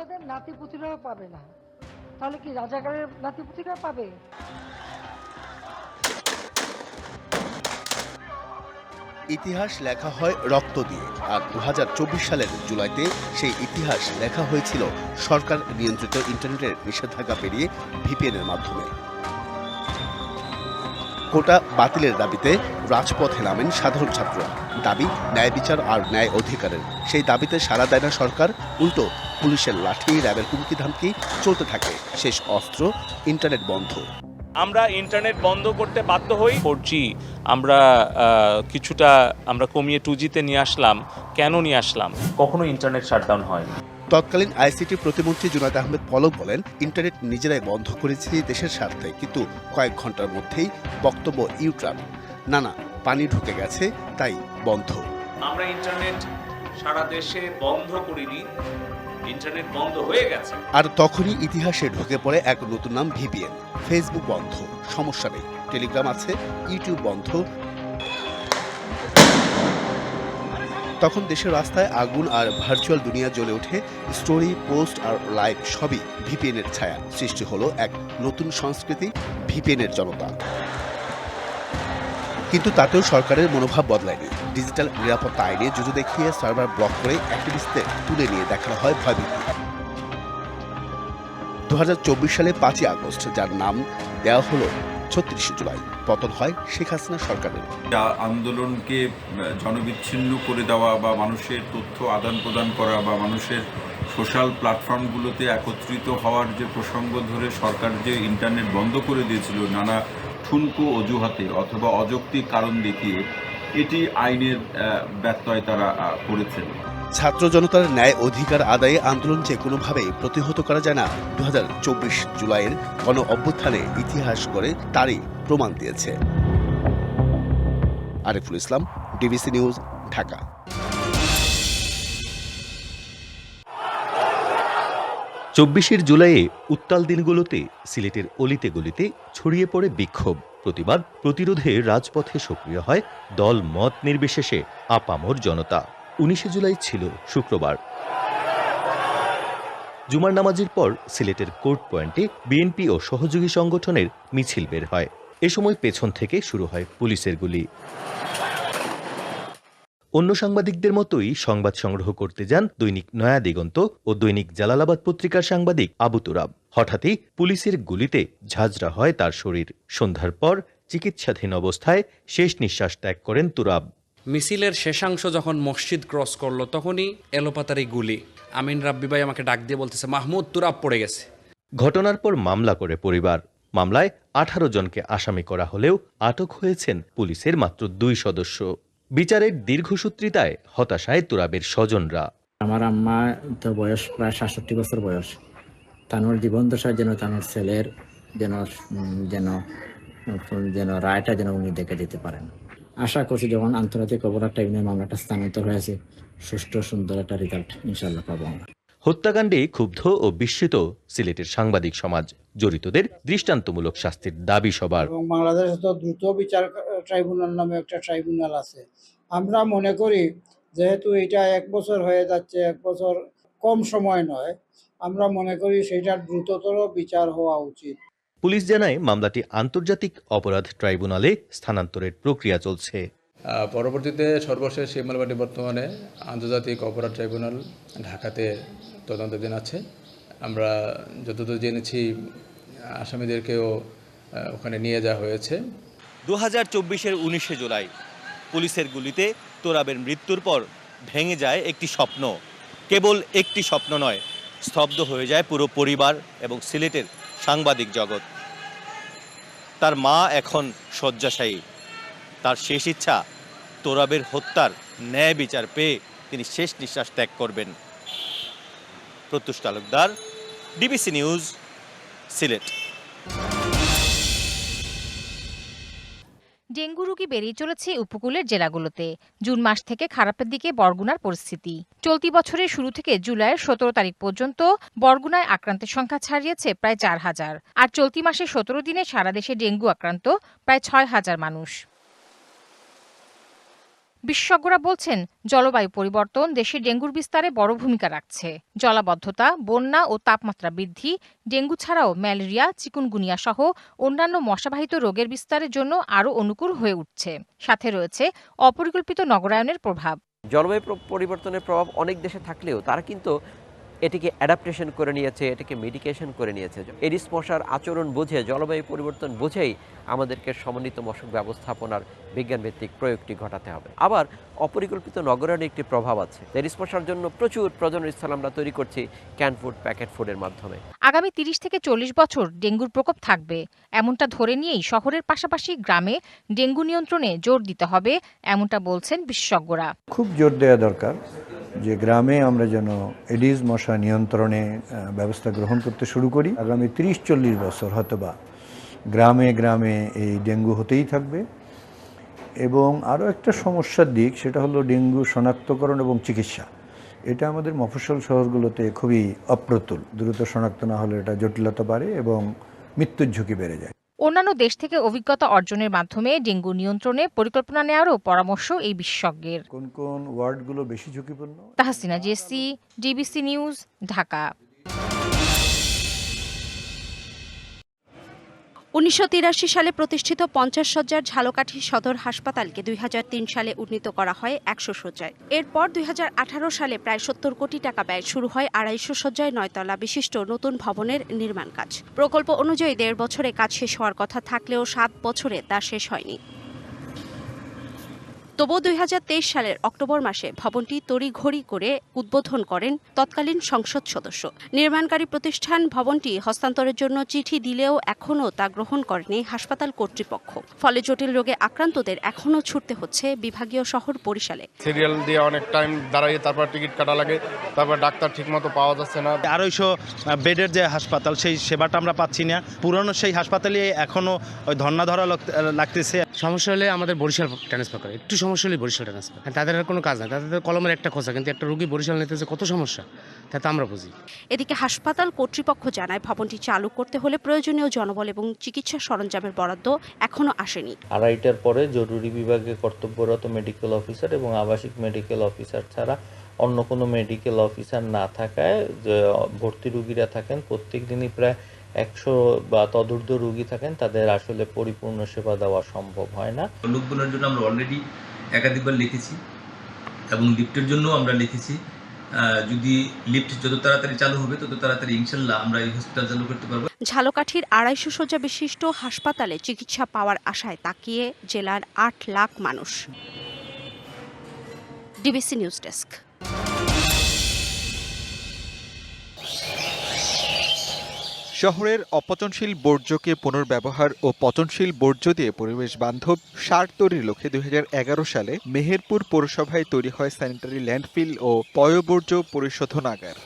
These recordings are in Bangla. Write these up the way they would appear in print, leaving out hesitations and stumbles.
মুক্তিযোদ্ধাদের নাতিপুতিরাও পাবে না, তাহলে কি রাজাকারের নাতিপুতিরা পাবে? ইতিহাস লেখা হয় রক্ত দিয়ে, আর 2024 সালের জুলাইতে সেই ইতিহাস লেখা হয়েছিল সরকার নিয়ন্ত্রিত ইন্টারনেটের নিষেধাজ্ঞা পেরিয়ে ভিপিএনের মাধ্যমে। কোটা বাতিলের দাবিতে রাজপথে নামেন সাধারণ ছাত্ররা। দাবি ন্যায় বিচার আর ন্যায় অধিকারের। সেই দাবিতে সাড়া দেয় না সরকার, উল্টো পুলিশের লাঠি, র্যাবের হুমকি ধামকি চলতে থাকে। শেষ অস্ত্র ইন্টারনেট বন্ধ। আমরা ইন্টারনেট বন্ধ করতে বাধ্য হই। 4G আমরা কিছুটা কমিয়ে 2G-তে নিয়ে আসলাম। কেন নিয়ে আসলাম? কখনো ইন্টারনেট শাটডাউন হয়নি। তৎকালীন আইসিটি প্রতিমন্ত্রী জুনায়েদ আহমেদ পলক বলেন, ইন্টারনেট নিজেরাই বন্ধ করেছি দেশের স্বার্থে, কিন্তু কয়েক ঘন্টার মধ্যেই বক্তব্য ইউটার্ন। না, পানি ঢুকে গেছে তাই বন্ধ। আমরা ইন্টারনেট সারা দেশে বন্ধ করিনি, ইন্টারনেট বন্ধ হয়ে গেছে। আর তখনই ইতিহাসে ঢুকে পড়ে এক নতুন নাম ভিপিএন। ফেসবুক বন্ধ, সমস্যা নেই, টেলিগ্রাম আছে, ইউটিউব বন্ধ। তখন দেশের রাস্তায় আগুন আর ভার্চুয়াল দুনিয়া জ্বলে ওঠে। স্টোরি, পোস্ট আর লাইভ সবই ভিপিএনের ছায়া। সৃষ্টি হলো এক নতুন সংস্কৃতি, ভিপিএনের জনতা। কিন্তু তাতেও সরকারের মনোভাব বদলায়নি। ডিজিটাল নিরাপত্তা আইনে জুজু দেখিয়ে সার্ভার ব্লক করে অ্যাক্টিভিস্টদের তুলে নিয়ে দেখানো হয় ভয়ভীতি। 2024 সালে 5ই আগস্ট, যার নাম দেওয়া হলো 36 জুলাই, পতন হয় শেখ হাসিনা সরকারের। আন্দোলনকে জনবিচ্ছিন্ন করে দেওয়া বা মানুষের তথ্য আদান প্রদান করা বা মানুষের সোশ্যাল প্ল্যাটফর্মগুলোতে একত্রিত হওয়ার যে প্রসঙ্গ ধরে সরকার যে ইন্টারনেট বন্ধ করে দিয়েছিল নানা ঠুনকো অজুহাতে অথবা অযৌক্তিক কারণ দেখিয়ে, এটি আইনের ব্যত্যয় তারা করেছেন। ছাত্র জনতার ন্যায় অধিকার আদায়ে আন্দোলন যে কোনোভাবেই প্রতিহত করা যায় না 2024 জুলাইয়ের গণ অভ্যুত্থানে ইতিহাস গড়ে তারই প্রমাণ দিয়েছে। Ariful Islam, DBC news, Dhaka. 24 জুলাইয়ে উত্তাল দিনগুলোতে সিলেটের অলিতে গলিতে ছড়িয়ে পড়ে বিক্ষোভ, প্রতিবাদ, প্রতিরোধে রাজপথে সক্রিয় হয় দল মত নির্বিশেষে আপামর জনতা। 19 জুলাই ছিল শুক্রবার। জুমার নামাজের পর সিলেটের কোর্ট পয়েন্টে বিএনপি ও সহযোগী সংগঠনের মিছিল বের হয়। এ সময় পেছন থেকে শুরু হয় পুলিশের গুলি। অন্য সাংবাদিকদের মতোই সংবাদ সংগ্রহ করতে যান দৈনিক নয়া দিগন্ত ও দৈনিক জালালাবাদ পত্রিকার সাংবাদিক আবু তুরাব। হঠাৎই পুলিশের গুলিতে ঝাঁঝরা হয় তার শরীর। সন্ধ্যার পর চিকিৎসাধীন অবস্থায় শেষ নিঃশ্বাস ত্যাগ করেন তুরাব। মিছিলের শেষাংশ যখন মসজিদ ক্রস করলো, তখনই এলোপাতারি গুলি। আমিন রাব্বি ভাই আমাকে ডাক দিয়ে বলতেছে, মাহমুদ তুরাব পড়ে গেছে। ঘটনার পর মামলা করে পরিবার। মামলায় 18 জনকে আসামি করা হলেও আটক হয়েছেন পুলিশের মাত্র 2 সদস্য। বিচারের দীর্ঘসূত্রিতায় হতাশায় তুরাবের স্বজনরা। আমার আম্মা তো বয়স প্রায় 67 বছর বয়স। তানোর জীবন দশায় যেন তানোর ছেলের যেন যেন যেন রায়টা যেন উনি দেখে দিতে পারেন। আশা করছি যখন আন্তর্জাতিক অপরাধ ট্রাইব্যুনালে মামলাটা স্থানান্তর হয়েছে, সুষ্ঠু সুন্দর একটা রেজাল্ট ইনশাল্লাহ পাবো আমরা। হত্যাকাণ্ডে ক্ষুব্ধ ও বিস্মিত সিলেটের সাংবাদিক সমাজ। জড়িতদের দৃষ্টান্তমূলক শাস্তির দাবি সবার। এবং বাংলাদেশে তো দ্রুত বিচার ট্রাইব্যুনাল নামে একটা ট্রাইব্যুনাল আছে। আমরা মনে করি যেহেতু এটা 1 বছর হয়ে যাচ্ছে, 1 বছর কম সময় নয়, আমরা মনে করি সেটার দ্রুততর বিচার হওয়া উচিত। পুলিশ জানায় মামলাটি আন্তর্জাতিক অপরাধ ট্রাইব্যুনালে স্থানান্তরের প্রক্রিয়া চলছে। পরবর্তীতে সর্বশেষ এই মামলাটি বর্তমানে আন্তর্জাতিক অপরাধ ট্রাইব্যুনাল ঢাকাতে তদন্তাধীন আছে। আমরা যতদূর জেনেছি আসামিদেরকেও ওখানে নিয়ে যাওয়া হয়েছে। 2024-এর 19 জুলাই পুলিশের গুলিতে তোরাবের মৃত্যুর পর ভেঙে যায় একটি স্বপ্ন। কেবল একটি স্বপ্ন নয়, স্তব্ধ হয়ে যায় পুরো পরিবার এবং সিলেটের সাংবাদিক জগৎ। তার মা এখন শয্যাশায়ী। তার শেষ ইচ্ছা, তোরাবের হত্যার ন্যায় বিচার পেয়ে তিনি শেষ নিঃশ্বাস ত্যাগ করবেন। প্রত্যুষ Talukdar, DBC news, Sylhet. Dengue রোগী বেড়েই চলেছে উপকূলের জেলাগুলোতে। জুন মাস থেকে খারাপের দিকে বরগুনার পরিস্থিতি। চলতি বছরের শুরু থেকে জুলাইয়ের 17 তারিখ পর্যন্ত বরগুনায় আক্রান্তের সংখ্যা ছাড়িয়েছে প্রায় 4000। আর চলতি মাসে 17 দিনে সারা দেশে ডেঙ্গু আক্রান্ত প্রায় 6000 মানুষ। বিশেষজ্ঞরা বলছেন, জলবায়ু পরিবর্তন দেশে ডেঙ্গুর বিস্তারে বড় ভূমিকা রাখছে। জলাবদ্ধতা, বন্যা ও তাপমাত্রা বৃদ্ধি ডেঙ্গু ছাড়াও ম্যালেরিয়া, চিকুনগুনিয়া সহ অন্যান্য মশাবাহিত রোগের বিস্তারের জন্য আরও অনুকূল হয়ে উঠছে। সাথে রয়েছে অপরিকল্পিত নগরায়নের প্রভাব। জলবায়ু পরিবর্তনের প্রভাব অনেক দেশে থাকলেও তারা কিন্তু এটিকে অ্যাডাপ্টেশন করে নিয়েছে, এটিকে মিটিগেশন করে নিয়েছে। এডিস মশার আচরণ বুঝে, জলবায়ু পরিবর্তন বুঝেই আমাদেরকে সমন্বিত মশক ব্যবস্থাপনার বিজ্ঞানভিত্তিক প্রয়োগটি ঘটাতে হবে। আবার অপরিকল্পিত নগরায়নের একটি প্রভাব আছে। এডিস মশার জন্য প্রচুর প্রজননস্থল আমরা তৈরি করছি ক্যান ফুড, প্যাকেট ফুডের মাধ্যমে। আগামী ৩০ থেকে ৪০ বছর ডেঙ্গুর প্রকোপ থাকবে, এমনটা ধরে নিয়েই শহরের পাশাপাশি গ্রামে ডেঙ্গু নিয়ন্ত্রণে জোর দিতে হবে, এমনটা বলছেন বিশেষজ্ঞরা। খুব জোর দেওয়া দরকার যে গ্রামে আমরা যেন এডিস মশা নিয়ন্ত্রণে ব্যবস্থা গ্রহণ করতে শুরু করি। আগামী ৩০-৪০ বছর হয়তোবা গ্রামে গ্রামে এই ডেঙ্গু হতেই থাকবে। এবং আরও একটা সমস্যার দিক, সেটা হলো ডেঙ্গু শনাক্তকরণ এবং চিকিৎসা। এটা আমাদের মফস্বল শহরগুলোতে খুবই অপ্রতুল। দ্রুত শনাক্ত না হলে এটা জটিলতা বাড়ে এবং মৃত্যুর ঝুঁকি বেড়ে যায়। অন্যান্য দেশ থেকে অভিজ্ঞতা অর্জনের মাধ্যমে ডেঙ্গু নিয়ন্ত্রণে পরিকল্পনা নেওয়ারও পরামর্শ এই বিশেষজ্ঞের। কোন কোন ওয়ার্ডগুলো বেশি ঝুঁকিপূর্ণ? Tahsina Jessy, DBC news, Dhaka. ১৯৮৩ সালে প্রতিষ্ঠিত ৫০ শয্যার ঝালকাঠি সদর হাসপাতালকে ২০০৩ সালে উন্নীত করা হয় ১০০ শয্যায়। এরপর ২০১৮ সালে প্রায় ৭০ কোটি টাকা ব্যয় শুরু হয় ২৫০ শয্যায় ৯ তলা বিশিষ্ট নতুন ভবনের নির্মাণ কাজ। প্রকল্প অনুযায়ী ১.৫ বছরে কাজ শেষ হওয়ার কথা থাকলেও ৭ বছরে তা শেষ হয়নি। তবু ২০২৩ সালের অক্টোবর মাসে ভবনটি তড়িঘড়ি করে উদ্বোধন করেন তৎকালীন সংসদ সদস্য। নির্মাণকারী প্রতিষ্ঠান ভবনটি হস্তান্তরের জন্য চিঠি দিলেও এখনও তা গ্রহণ করেনি হাসপাতাল কর্তৃপক্ষ। ফলে জটিল রোগে আক্রান্তদের এখনও ছুটতে হচ্ছে বিভাগীয় শহর বরিশালে। সিরিয়াল দিয়ে অনেক টাইম দাঁড়িয়ে তারপর টিকিট কাটা লাগে, তারপর ডাক্তার ঠিকমতো পাওয়া যাচ্ছে না। ২৫০ বেডের যে হাসপাতাল, সেই সেবাটা আমরা পাচ্ছি না। পুরনো সেই হাসপাতালে এখনও ওই ধর্না ধরা লাগতেছে। সমস্যা হলে আমাদের বরিশাল ট্রান্সফার করে, একটু সমস্যা হলে বরিশাল ট্রান্সফার। তাদের আর কোনো কাজ নাই, তাদের কলমের একটা খোঁজা, কিন্তু একটা রোগী বরিশাল নিতেছে কত সমস্যা, তা আমরা বুঝি। এদিকে হাসপাতাল কর্তৃপক্ষ জানায় ভবনটি চালু করতে হলে প্রয়োজনীয় জনবল এবং চিকিৎসা সরঞ্জামের বরাদ্দ এখনো আসেনি। ২:৩০টার পরে জরুরি বিভাগে কর্তব্যরত মেডিকেল অফিসার এবং আবাসিক মেডিকেল অফিসার ছাড়া অন্য কোনো মেডিকেল অফিসার না থাকায় ভর্তি রোগীরা থাকেন, প্রত্যেক দিনই প্রায় ১০০ বা তদূর্ধ্ব রোগী থাকেন, তাদের আসলে পরিপূর্ণ সেবা দেওয়া সম্ভব হয় না। লোকগুলোর জন্য আমরা অলরেডি একাধিকবার লিখেছি এবং লিফটের জন্য আমরা লিখেছি। যদি লিফট যত তাড়াতাড়ি চালু হবে তত তাড়াতাড়ি ইনশাল্লাহ আমরা এই হসপিটাল চালু করতে পারবো। ঝালকাঠির ২৫০ শয্যা বিশিষ্ট হাসপাতালে চিকিৎসা পাওয়ার আশায় তাকিয়ে জেলার ৮ লাখ মানুষ। DBC news desk. শহরের অপচনশীল বর্জ্যকে পুনর্ব্যবহার ও পচনশীল বর্জ্য দিয়ে পরিবেশ বান্ধব সার তৈরির লক্ষ্যে ২০১১ সালে মেহেরপুর পৌরসভায় তৈরি হয় স্যানিটারি ল্যান্ডফিল ও পয়ঃবর্জ্য পরিশোধনাগার।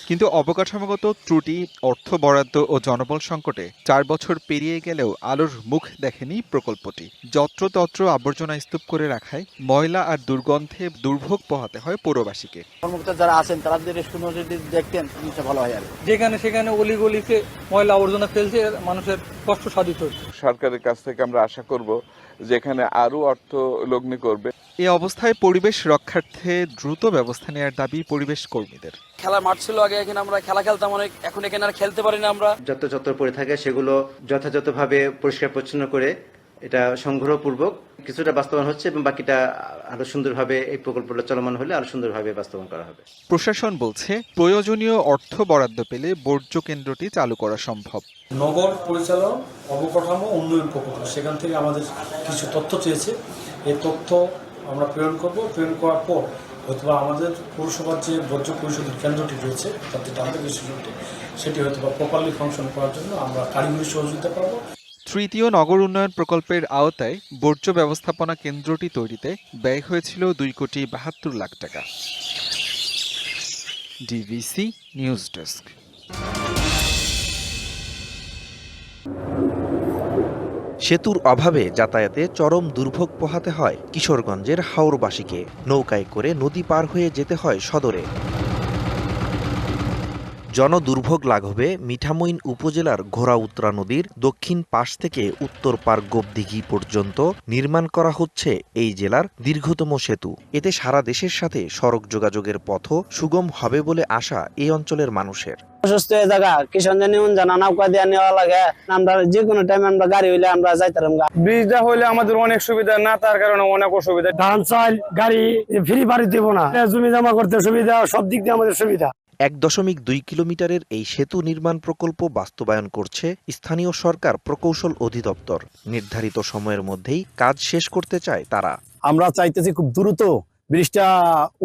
কিন্তু অবকাঠামোগত ত্রুটি, অর্থ বরাদ্দ ও জনবল সংকটে ৪ বছর পেরিয়ে গেলেও আলোর মুখ দেখেনি প্রকল্পটি। যত্রতত্র আবর্জনা স্তূপ করে রাখায় ময়লা আর দুর্গন্ধে দুর্ভোগ পোহাতে হয় পৌরবাসীকে। কর্মকর্তা যারা আছেন তারা যদি যদি দেখতেন ভালো হয়। আর যেখানে সেখানে অলিগলিতে ময়লা আবর্জনা ফেলছে, মানুষের কষ্ট সাধিত হচ্ছে। সরকারের কাছ থেকে আমরা আশা করব যেখানে আরো অর্থ লগ্নি করবে। এই অবস্থায় পরিবেশ রক্ষার্থে দ্রুত ব্যবস্থা নেওয়ার দাবি পরিবেশ কর্মীদের। খেলার মাঠ ছিল আগে, এখানে আমরা খেলা খেলতাম অনেক, এখন এখানে আর খেলতে পারি না। আমরা যত চত্বর পড়ে থাকে সেগুলো যথাযথভাবে পরিষ্কার পরিচ্ছন্ন করে এটা সংগ্রহপূর্বক কিছুটা বাস্তবায়ন হচ্ছে এবং বাকিটা আরো সুন্দরভাবে এই প্রকল্পটা চলমান হলে আরো সুন্দরভাবে বাস্তবায়ন করা হবে। প্রশাসন বলছে প্রয়োজনীয় অর্থ বরাদ্দ পেলে বর্জ্য কেন্দ্রটি চালু করা সম্ভব। নগর পরিচালন অবকাঠামো উন্নয়ন প্রকল্প, সেখান থেকে আমাদের কিছু তথ্য চেয়েছে, এই তথ্য আমরা প্রেরণ করব। প্রেরণ করার পর হয়তো আমাদের পৌরসভার যে বর্জ্য পরিশোধন কেন্দ্রটি রয়েছে, তার যে ডান্ডাটি, সেটি হয়তো প্রপারলি ফাংশন করার জন্য আমরা কারিগরি সহযোগিতা পাবো। তৃতীয় নগর উন্নয়ন প্রকল্পের আওতায় বর্জ্য ব্যবস্থাপনা কেন্দ্রটি তৈরিতে ব্যয় হয়েছিল ২,৭২,০০,০০০ টাকা। DBC news desk. সেতুর অভাবে যাতায়াতে চরম দুর্ভোগ পোহাতে হয় কিশোরগঞ্জের হাওরবাসীকে। নৌকায় করে নদী পার হয়ে যেতে হয় সদরে। জনদুর্ভোগ লাঘবে মিঠামইন উপজেলার ঘোড়াউত্রা নদীর দক্ষিণ পাশ থেকে উত্তর পার গোপদিঘি পর্যন্ত নির্মাণ করা হচ্ছে এই জেলার দীর্ঘতম সেতু। এতে সারা দেশের সাথে সড়ক যোগাযোগের পথ সুগম হবে বলে আশা এই অঞ্চলের মানুষের। অসুস্থ হয়ে জায়গা কিষানজনী জানা নৌকা দিয়ে নেওয়া লাগে, আমরা যে কোনো টাইমে আমরা গাড়ি হইলে আমরা যাইতাম। ব্রিজটা হইলে আমাদের অনেক সুবিধা, না তার কারণে অনেক অসুবিধা। ধান চাল গাড়ি ফ্রি বাড়ি দেবো না, জমি জমা করতে সুবিধা, সব দিক দিয়ে আমাদের সুবিধা। 1.2 কিলোমিটারের এই সেতু নির্মাণ প্রকল্প বাস্তবায়ন করছে স্থানীয় সরকার প্রকৌশল অধিদপ্তর। নির্ধারিত সময়ের মধ্যেই কাজ শেষ করতে চায় তারা। আমরা চাইতেছি খুব দ্রুত ব্রিজটা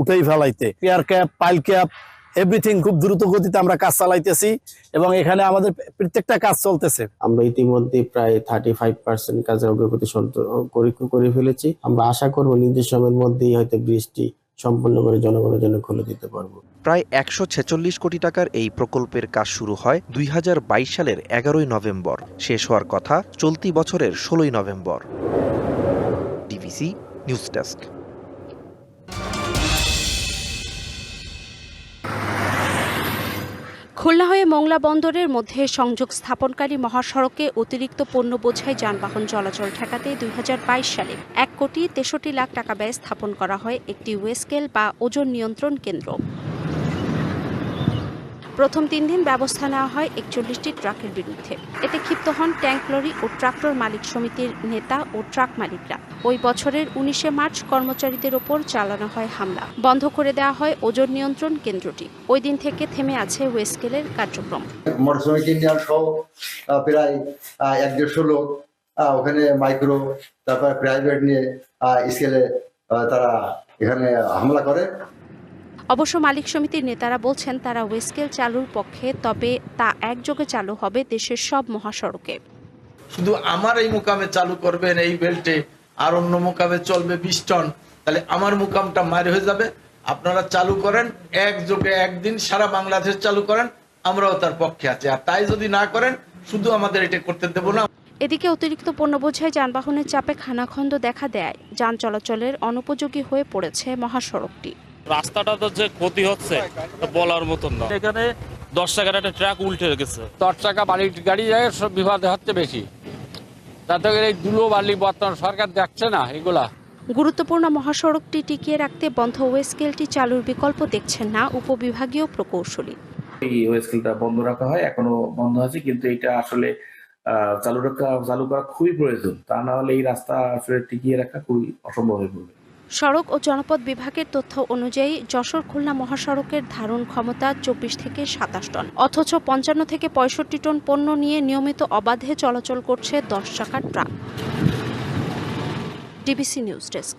উঠেই ফেলাইতে, pier cap, pile cap, everything খুব দ্রুত গতিতে আমরা কাজ চালাইতেছি এবং এখানে আমাদের প্রত্যেকটা কাজ চলতেছে। আমরা ইতিমধ্যে প্রায় 35% কাজের অগ্রগতি করে ফেলেছি। আমরা আশা করব নির্দিষ্ট সময়ের মধ্যেই হয়তো ব্রিজটি সম্পূর্ণ করে জনগণের জন্য খুলে দিতে পারবো। প্রায় 146 কোটি টাকার এই প্রকল্পের কাজ শুরু হয় 2022 সালের 11 নভেম্বর, শেষ হওয়ার কথা চলতি বছরের 16 November. DBC news desk. Khulna হয়ে মোংলা বন্দরের মধ্যে সংযোগ স্থাপনকারী মহাসড়কে অতিরিক্ত পণ্য বোঝাই যানবাহন চলাচল ঠেকাতে 2022 সালে 1,63,00,000 টাকা ব্যয়ে স্থাপন করা হয় একটি ওয়েস্কেল বা ওজন নিয়ন্ত্রণ কেন্দ্র। প্রথম 3 দিন ব্যবস্থা নেওয়া হয় 41টি ট্রাকের বিরুদ্ধে। এতে ক্ষিপ্ত হন ট্যাঙ্ক লরি ও ট্রাক্টর মালিক সমিতির নেতা ও ট্রাক মালিকরা। ওই বছরের 19 মার্চ কর্মচারীদের ওপর চালানো হয় হামলা, বন্ধ করে দেওয়া হয় ওজন নিয়ন্ত্রণ কেন্দ্রটি। ওই দিন থেকে থেমে আছে ওয়েস্কেলের কার্যক্রম। মোটরসাইকেল ইঞ্জিনিয়ার সহ প্রায় 150 লোক ওখানে মাইক্রো, তারপর প্রাইভেট নিয়ে স্কেলে তারা এখানে হামলা করে। অবশ্য মালিক সমিতির নেতারা বলছেন তারা ওয়েস্কেল চালুর পক্ষে, তবে তা একযোগে চালু হবে দেশের সব মহাসড়কে। শুধু আমার এই মোকামে চালু করবেন এই বেল্টে, আর অন্য মোকামে চলবে 20 টন, তাহলে আমার মোকামটা মারি হয়ে যাবে। আপনারা চালু করেন একযোগে, একদিন সারা বাংলাদেশ চালু করেন, আমরাও তার পক্ষে আছি। আর তাই যদি না করেন, শুধু আমাদের এটা করতে দেব না। এদিকে অতিরিক্ত পণ্য বোঝাই যানবাহনের চাপে খানাখন্দ দেখা দেয়, যান চলাচলের অনুপযোগী হয়ে পড়েছে মহাসড়কটি। রাস্তাটা তো যে ক্ষতি হচ্ছে বলার মতন না। এখানে 10 টাকার একটা ট্রাক উল্টে গেছে, 10 টাকা বালির গাড়ি যায়, সব বিবাদ হচ্ছে বেশি। তাতে এই ধুলো বালি বর্তমান সরকার দেখছে না এগুলা। গুরুত্বপূর্ণ মহাসড়কটি টিকিয়ে রাখতে বন্ধ ওয়েস্কেলটি চালুর বিকল্প দেখছেন না উপবিভাগীয় প্রকৌশলী। এই ওয়েস্কেলটা বন্ধ রাখা হয়, এখনো বন্ধ আছে, কিন্তু এটা আসলে চালু করা খুবই প্রয়োজন। তা না হলে এই রাস্তা আসলে টিকিয়ে রাখা খুবই অসম্ভব হয়ে পড়বে। সড়ক ও জনপদ বিভাগের তথ্য অনুযায়ী যশোর খুলনা মহাসড়কের ধারণ ক্ষমতা 24 থেকে 27 টন, অথচ 55 থেকে 65 টন পণ্য নিয়ে নিয়মিত অবাধে চলাচল করছে 10 চাকার ট্রাক। DBC news desk.